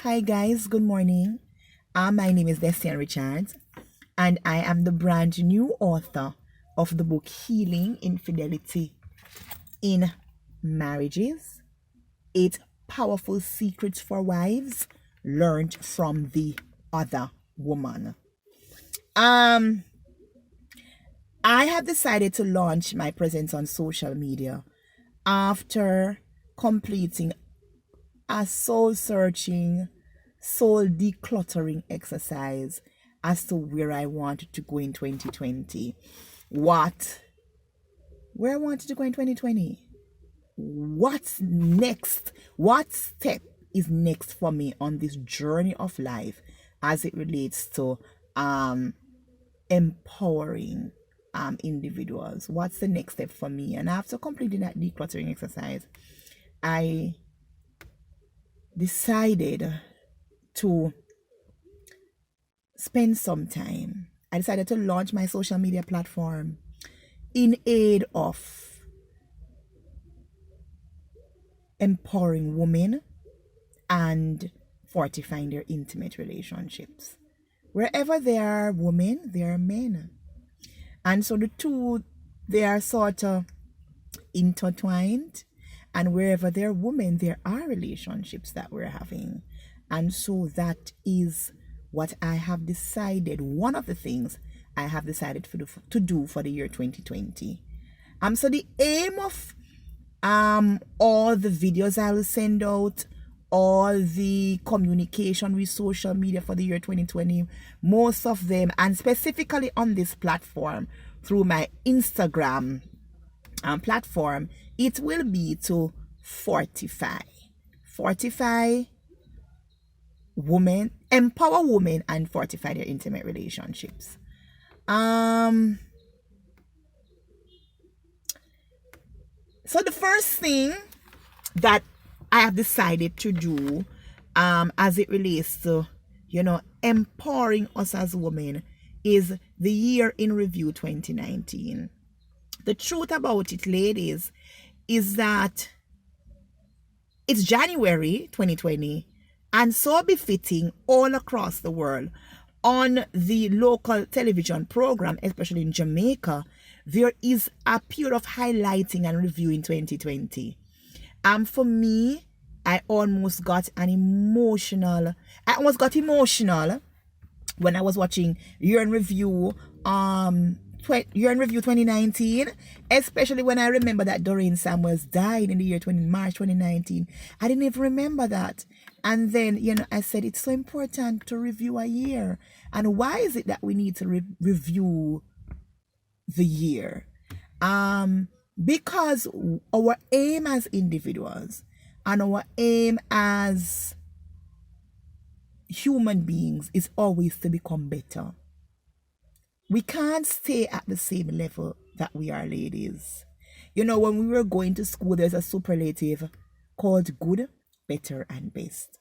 Hi guys, good morning. My name is Destian Richards, and I am the brand new author of the book Healing Infidelity in Marriages: 8 Powerful Secrets for Wives Learned from the Other Woman. I have decided to launch my presence on social media after completing a soul searching, soul decluttering exercise as to where I wanted to go in 2020. Where I wanted to go in 2020? What's next? What step is next for me on this journey of life as it relates to empowering individuals? What's the next step for me? And after completing that decluttering exercise, I decided to spend some time. I decided to launch my social media platform in aid of empowering women and fortifying their intimate relationships. Wherever there are women, there are men. And so the two, they are sort of intertwined. And wherever there are women, there are relationships that we're having. And so that is what I have decided, one of the things I have decided to do for the year 2020. So the aim of all the videos I will send out, all the communication with social media for the year 2020, most of them, and specifically on this platform, through my Instagram platform, it will be to fortify women, empower women, and fortify their intimate relationships. So the first thing that I have decided to do as it relates to empowering us as women is the year in review 2019. The truth about it, ladies, is that it's January 2020, and so befitting all across the world. On the local television program, especially in Jamaica, there is a period of highlighting and reviewing 2020. For me, I almost got emotional when I was watching Year in Review 2019, especially when I remember that Doreen Samuels died in the year March 2019. I didn't even remember that. And then, I said it's so important to review a year. And why is it that we need to review the year? Because our aim as individuals and our aim as human beings is always to become better. We can't stay at the same level that we are, ladies. When we were going to school, there's a superlative called good, better, and best.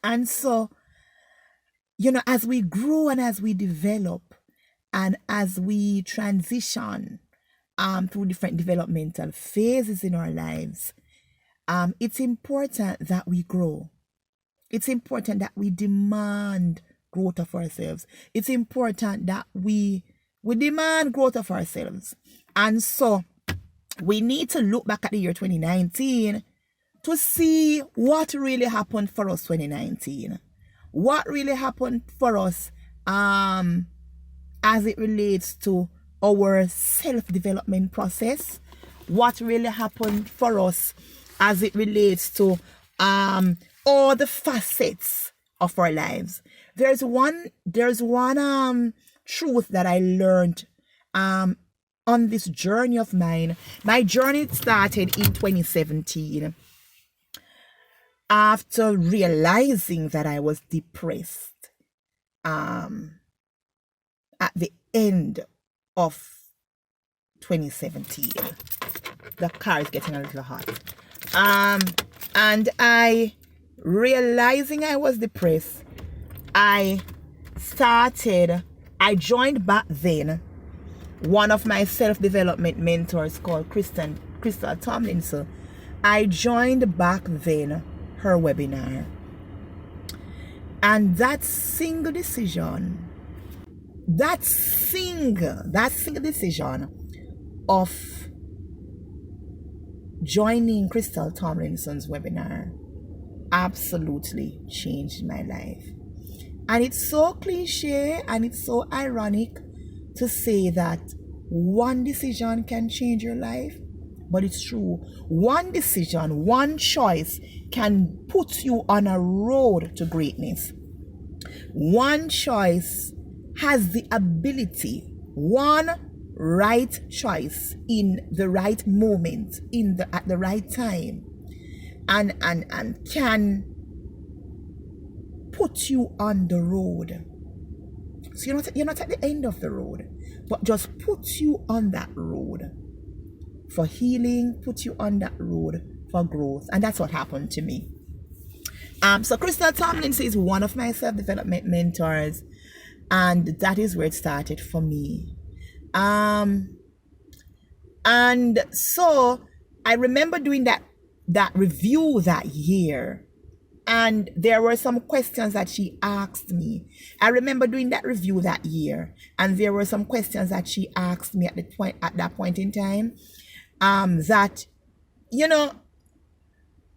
And so, as we grow and as we develop and as we transition through different developmental phases in our lives, it's important that we grow. It's important that we demand growth of ourselves. It's important that we demand growth of ourselves. And so we need to look back at the year 2019 to see what really happened for us 2019. What really happened for us as it relates to our self-development process. What really happened for us as it relates to all the facets of our lives. There's one truth that I learned on this journey of mine. My journey started in 2017 after realizing that I was depressed at the end of 2017. The car is getting a little hot. And realizing I was depressed, I joined back then one of my self-development mentors called Crystal Tomlinson. I joined back then her webinar. And that single decision, that single decision of joining Crystal Tomlinson's webinar absolutely changed my life. And it's so cliche and it's so ironic to say that one decision can change your life, but it's true. One decision, one choice can put you on a road to greatness. One choice has the ability, one right choice in the right moment, at the right time, and can put you on the road. So you're not at the end of the road, but just put you on that road for healing, put you on that road for growth. And that's what happened to me. So Crystal Tomlinson is one of my self-development mentors, and that is where it started for me. And so I remember doing that review that year, and there were some questions that she asked me. I remember doing that review that year, and there were some questions that she asked me at that point in time, that,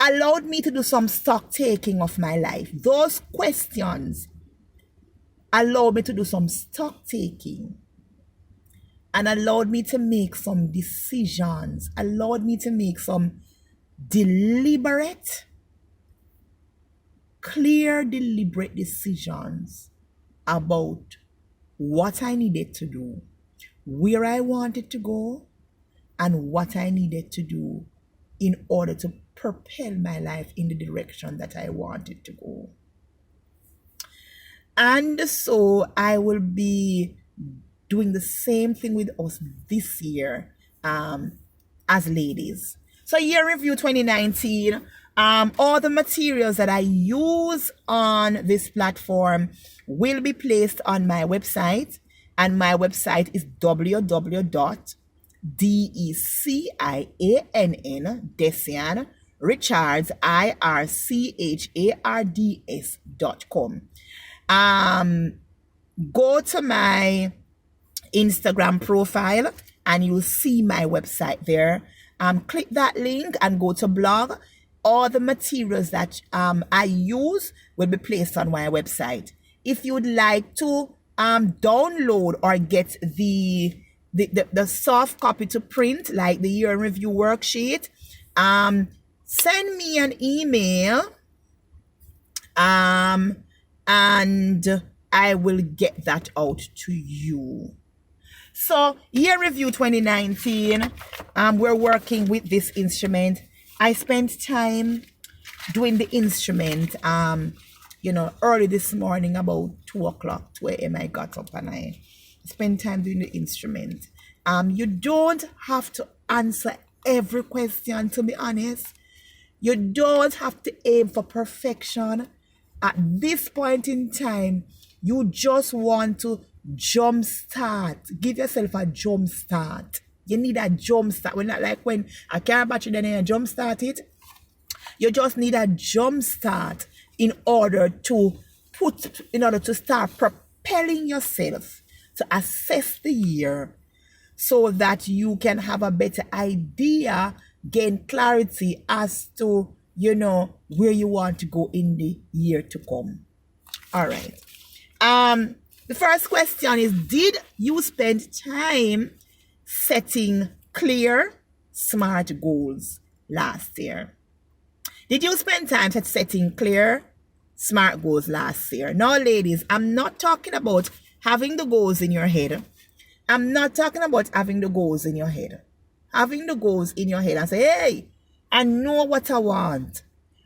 allowed me to do some stock taking of my life. Those questions allowed me to do some stock taking and allowed me to make some decisions, allowed me to make some deliberate, clear, deliberate decisions about what I needed to do, where I wanted to go, and what I needed to do in order to propel my life in the direction that I wanted to go. And so I will be doing the same thing with us this year, as ladies. So year review 2019, all the materials that I use on this platform will be placed on my website, and my website is Decian Richards IRCHARDS.com. Go to my Instagram profile and you'll see my website there. Click that link and go to blog. All the materials that I use will be placed on my website. If you would like to download or get the soft copy to print, like the year in review worksheet, send me an email, and I will get that out to you. So year review 2019, we're working with this instrument. I spent time doing the instrument, early this morning, about 2 o'clock, 2 a.m. I got up and I spent time doing the instrument. You don't have to answer every question, to be honest. You don't have to aim for perfection. At this point in time, you just want to jumpstart. Give yourself a jumpstart. You need a jumpstart. We're not like when a car battery, then you jumpstart it. You just need a jumpstart in order to start propelling yourself to assess the year, so that you can have a better idea, gain clarity as to, where you want to go in the year to come. All right. The first question is, did you spend time setting clear, smart goals last year? Did you spend time setting clear, smart goals last year? Now, ladies, I'm not talking about having the goals in your head. I'm not talking about having the goals in your head. Having the goals in your head and say, hey, I know what I want.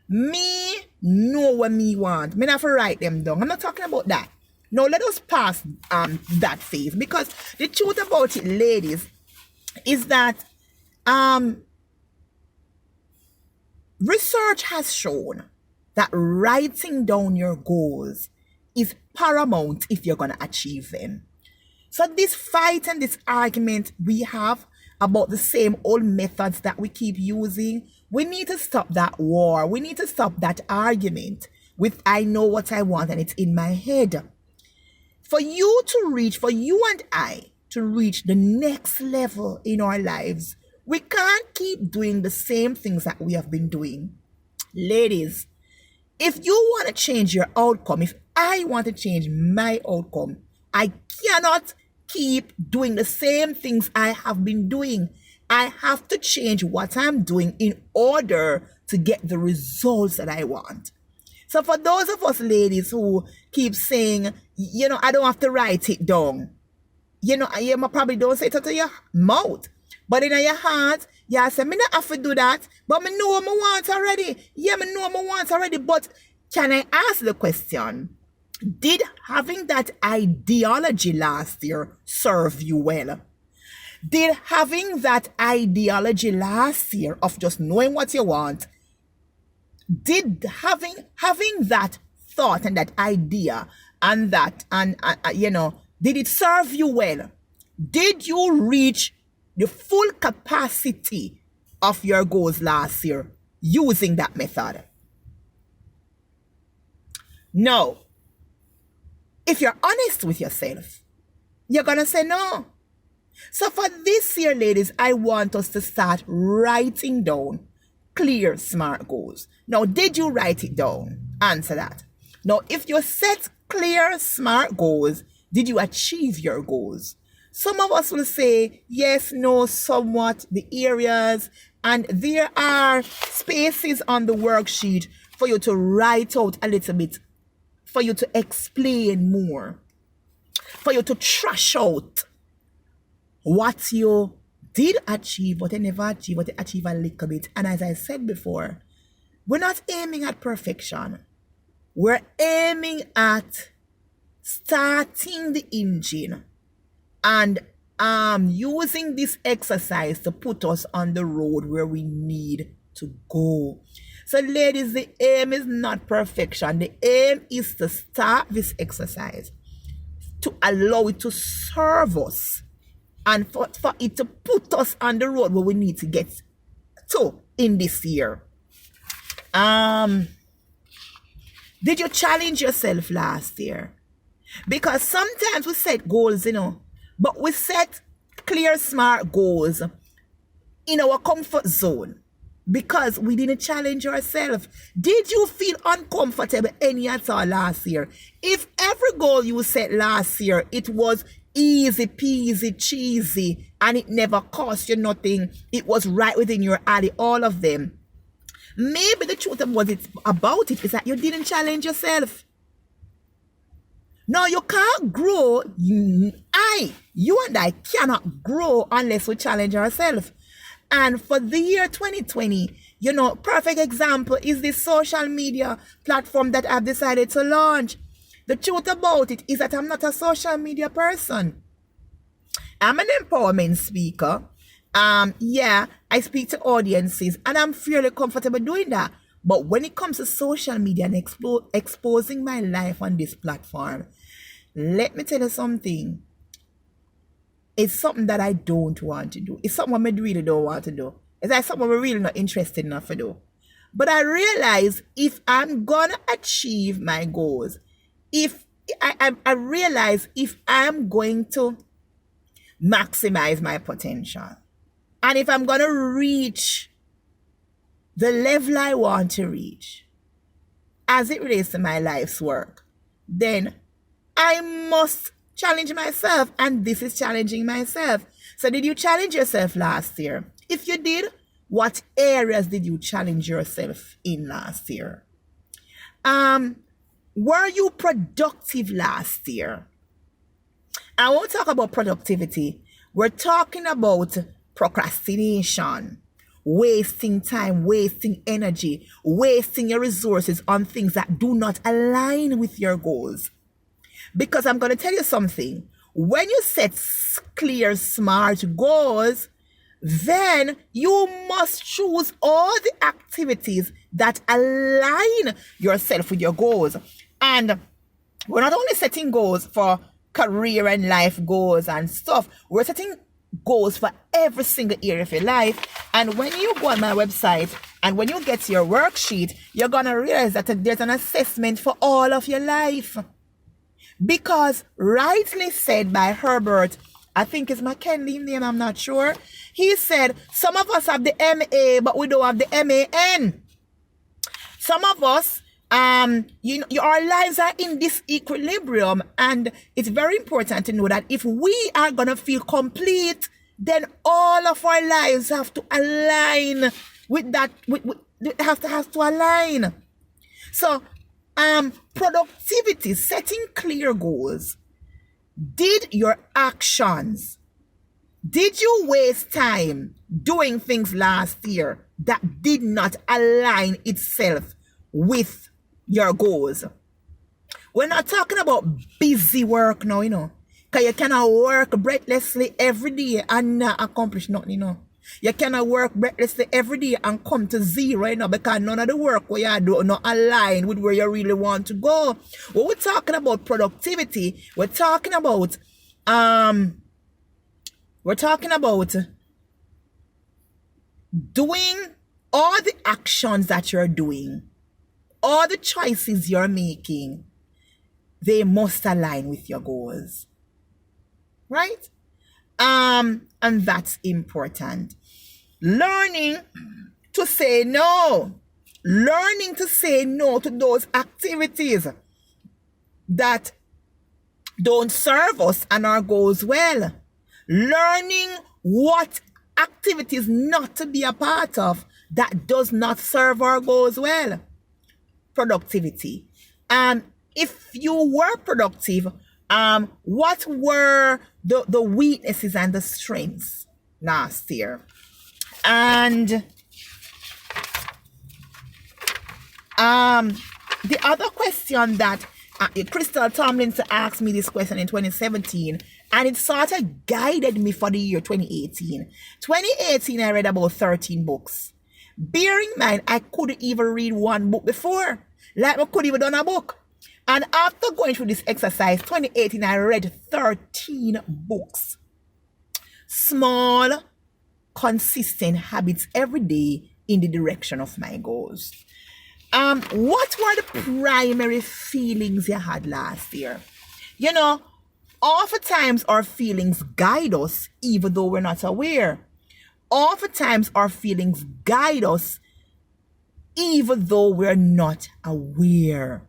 Me know what me want. Me not have to write them down. I'm not talking about that. No, let us pass that phase, because the truth about it, ladies, is that research has shown that writing down your goals is paramount if you're going to achieve them. So this fight and this argument we have about the same old methods that we keep using, we need to stop that war. We need to stop that argument. with I know what I want and it's in my head. For you and I to reach the next level in our lives, we can't keep doing the same things that we have been doing. Ladies, if you want to change your outcome, if I want to change my outcome, I cannot keep doing the same things I have been doing. I have to change what I'm doing in order to get the results that I want. So for those of us ladies who keep saying, I don't have to write it down. You probably don't say it out of your mouth. But in your heart, you say, me not have to do that. But me know what I want already. Yeah, me know what I want already. But can I ask the question, did having that ideology last year serve you well? Did having that ideology last year of just knowing what you want, did having that thought and that idea and that, did it serve you well? Did you reach the full capacity of your goals last year using that method? No. If you're honest with yourself, you're going to say no. So for this year, ladies, I want us to start writing down clear, smart goals. Now, did you write it down? Answer that. Now, if you set clear, smart goals, did you achieve your goals? Some of us will say yes, no, somewhat, the areas, and there are spaces on the worksheet for you to write out a little bit, for you to explain more, for you to trash out what you did achieve, what you never achieved, what you achieve a little bit. And as I said before, we're not aiming at perfection. We're aiming at starting the engine and using this exercise to put us on the road where we need to go. So ladies, the aim is not perfection. The aim is to start this exercise, to allow it to serve us, and for it to put us on the road where we need to get to in this year. Did you challenge yourself last year? Because sometimes we set goals, but we set clear, smart goals in our comfort zone because we didn't challenge ourselves. Did you feel uncomfortable any at all last year? If every goal you set last year, it was easy peasy cheesy and it never cost you nothing, it was right within your alley, all of them, maybe the truth about it is that you didn't challenge yourself. No, you can't grow. You and I cannot grow unless we challenge ourselves. And for the year 2020, perfect example is this social media platform that I've decided to launch. The truth about it is that I'm not a social media person. I'm an empowerment speaker. I speak to audiences and I'm fairly comfortable doing that. But when it comes to social media and exposing my life on this platform, let me tell you something. It's something that I don't want to do. It's something I really don't want to do. It's like something I'm really not interested enough to do. But I realize if I'm gonna achieve my goals, if I realize if I'm going to maximize my potential, and if I'm gonna reach the level I want to reach as it relates to my life's work, then I must challenge myself, and this is challenging myself. So did you challenge yourself last year? If you did, what areas did you challenge yourself in last year? Were you productive last year? I won't talk about productivity. We're talking about procrastination, wasting time, wasting energy, wasting your resources on things that do not align with your goals. Because I'm going to tell you something. When you set clear, smart goals, then you must choose all the activities that align yourself with your goals. And we're not only setting goals for career and life goals and stuff. We're setting goals for every single area of your life. And when you go on my website and when you get your worksheet, you're going to realize that there's an assessment for all of your life. Because rightly said by Herbert, I think it's McKinley name, I'm not sure. He said, some of us have the MA, but we don't have the MAN. Some of us, our lives are in this equilibrium, and it's very important to know that if we are going to feel complete, then all of our lives have to align with that, have to align. So, productivity, setting clear goals. Did your actions, did you waste time doing things last year that did not align itself with your goals? We're not talking about busy work now, because you cannot work breathlessly every day and not accomplish nothing, You cannot work breathlessly every day and come to zero, because none of the work where you do not align with where you really want to go. When we're talking about productivity, we're talking about doing all the actions that you're doing, all the choices you're making, they must align with your goals, right? And that's important. Learning to say no. Learning to say no to those activities that don't serve us and our goals well. Learning what activities not to be a part of that does not serve our goals well. Productivity. If you were productive, what were the weaknesses and the strengths last year? And the other question that Crystal Tomlinson asked me this question in 2017, and it sort of guided me for the year 2018. 2018, I read about 13 books. Bear in mind, I couldn't even read one book before. Like I couldn't even done a book. And after going through this exercise, 2018, I read 13 books. Small, consistent habits every day in the direction of my goals. What were the primary feelings you had last year? Oftentimes our feelings guide us even though we're not aware. Oftentimes our feelings guide us even though we're not aware.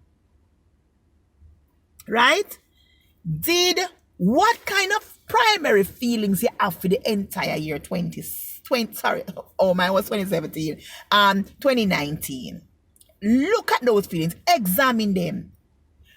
Right? What kind of primary feelings you have for the entire year 2017, 2019? Look at those feelings, examine them.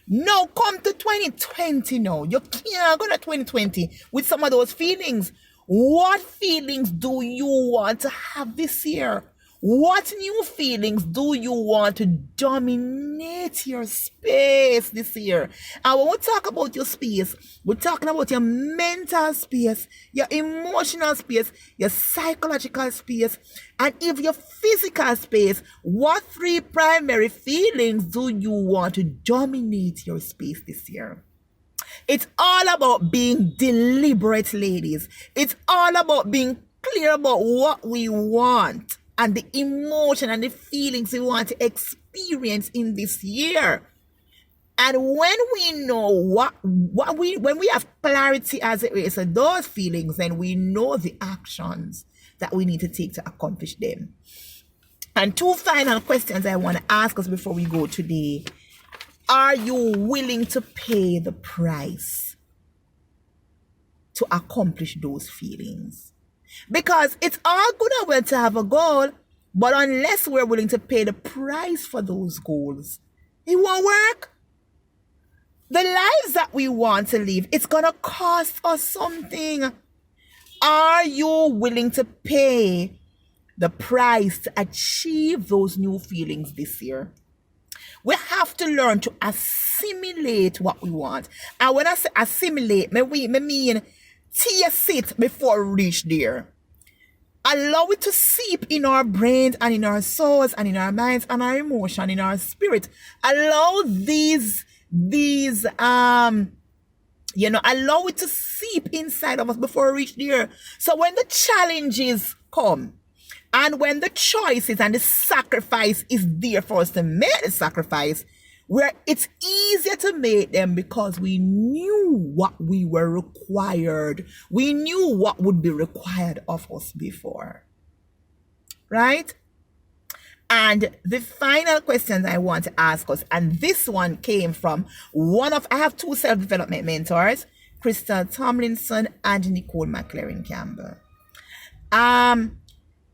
Now come to 2020 now. You can't go to 2020 with some of those feelings. What feelings do you want to have this year? What new feelings do you want to dominate your space this year? And when we talk about your space, we're talking about your mental space, your emotional space, your psychological space, and if your physical space. What 3 primary feelings do you want to dominate your space this year? It's all about being deliberate, ladies. It's all about being clear about what we want and the emotion and the feelings we want to experience in this year. And when we know when we have clarity as it relates to those feelings, then we know the actions that we need to take to accomplish them. And 2 final questions I want to ask us before we go today. Are you willing to pay the price to accomplish those feelings? Because it's all good and well to have a goal, but unless we're willing to pay the price for those goals, it won't work. The lives that we want to live, it's going to cost us something. Are you willing to pay the price to achieve those new feelings this year? We have to learn to assimilate what we want. And when I say assimilate, I mean taste it before we reach there. Allow it to seep in our brains and in our souls and in our minds and our emotion, in our spirit. Allow these Allow it to seep inside of us before we reach there. So when the challenges come, and when the choices and the sacrifice is there for us to make the sacrifice, where it's easier to make them because we knew what we were required. We knew what would be required of us before. Right? And the final questions I want to ask us, and this one came from I have two self-development mentors, Crystal Tomlinson and Nicole McLaren Campbell.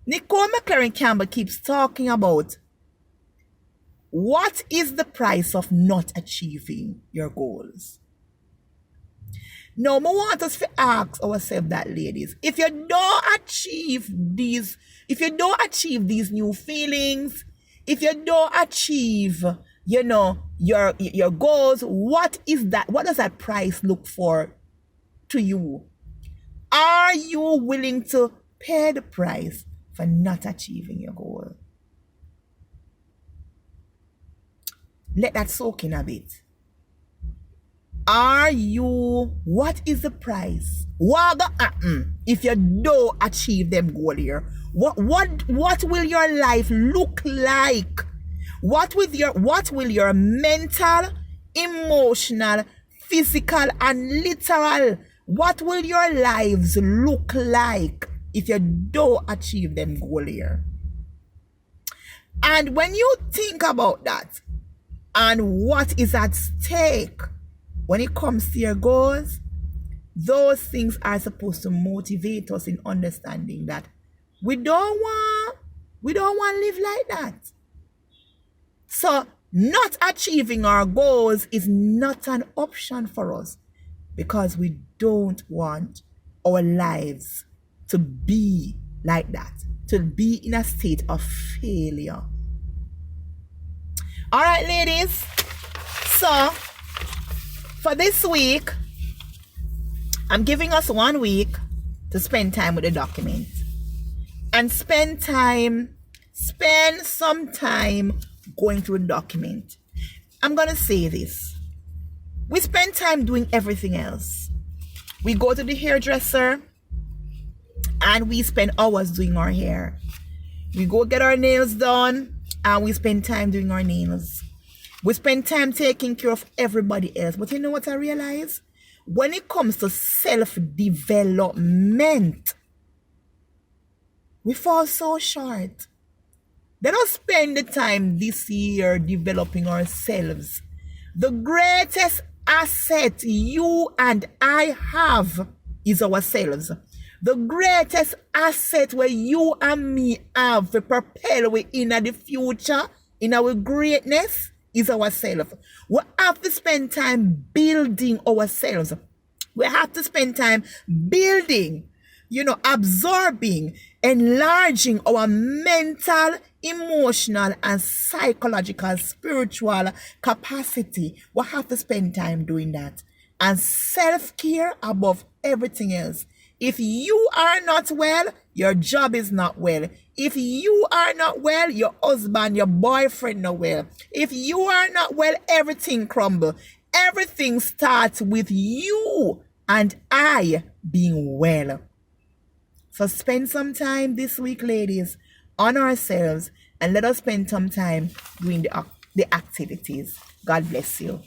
Nicole McLaren Campbell keeps talking about what is the price of not achieving your goals. Now, I want us to ask ourselves that, ladies, if you don't achieve these new feelings, if you don't achieve, your goals, what is that? What does that price look for to you? Are you willing to pay the price for not achieving your goal? Let that soak in a bit. What is the price? If you don't achieve them goal here, what will your life look like? What will your mental, emotional, physical, and literal, what will your lives look like if you don't achieve them goal here? And when you think about that, and what is at stake when it comes to your goals, those things are supposed to motivate us in understanding that we don't want to live like that. So not achieving our goals is not an option for us, because we don't want our lives to be like that, to be in a state of failure. All right, ladies. So for this week, I'm giving us 1 week to spend time with the document, and spend some time going through the document. I'm going to say this. We spend time doing everything else. We go to the hairdresser and we spend hours doing our hair. We go get our nails done and we spend time doing our nails. We spend time taking care of everybody else. But you know what I realize? When it comes to self-development, we fall so short. Let us spend the time this year developing ourselves. The greatest asset you and I have is ourselves. The greatest asset where you and me have to propel we in the future, in our greatness, is ourselves. We have to spend time building ourselves. We have to spend time building, absorbing, enlarging our mental, emotional, and psychological, spiritual capacity. We have to spend time doing that. And self-care above everything else. If you are not well, your job is not well. If you are not well, your husband, your boyfriend not well. If you are not well, everything crumble. Everything starts with you and I being well. So spend some time this week, ladies, on ourselves, and let us spend some time doing the activities. God bless you.